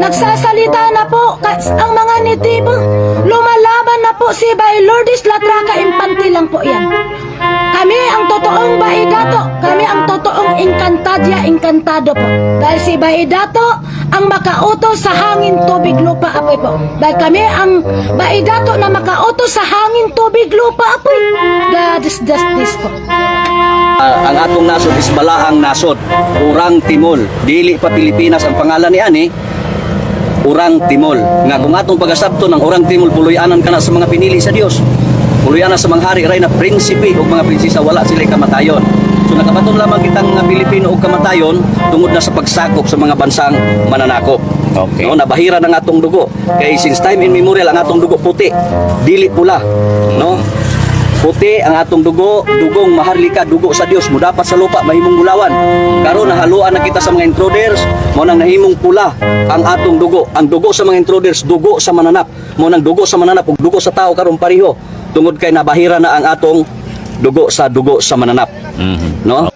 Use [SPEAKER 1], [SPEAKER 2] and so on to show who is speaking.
[SPEAKER 1] Nagsasalita na po ang mga nitibo. Lumalaban na po si Bay Lourdes Latraca Infante lang po yan. Kami ang totoong Baidato. Kami ang totoong Encantado po. Dahil si Baidato ang makautos sa hangin, tubig, lupa, apoy po. Dahil kami ang Baidato na makautos sa hangin, tubig, lupa, apoy. God is justice po.
[SPEAKER 2] Ang atong nasod is balaang nasod, Urang Timol. Dili pa Pilipinas ang pangalan ni ani, Urang Timol. Nga kung atong pagasabto ng Urang Timol, puloy-anan ka na sa mga pinili sa Dios. Puloy-anan sa mga hari ray na prinsipe o mga prinsesa, wala sila kamatayon. So nakabaton lamang kitang mga Pilipino og kamatayon tungod na sa pagsakop sa mga bansang mananakop.
[SPEAKER 3] Okay.
[SPEAKER 2] No, nabahira ng atong dugo. Kay since time immemorial ang atong dugo puti, dili pula, no? Puti ang atong dugo, dugong maharlika, dugo sa Dios, mudapat sa lupa, mahimong gulawan. Karon nahaluan na kita sa mga intruders, mo nang nahimong pula ang atong dugo. Ang dugo sa mga intruders, dugo sa mananap. Mo nang dugo sa mananap ug dugo sa tao karon pareho. Tungod kay nabahira na ang atong dugo sa mananap. No?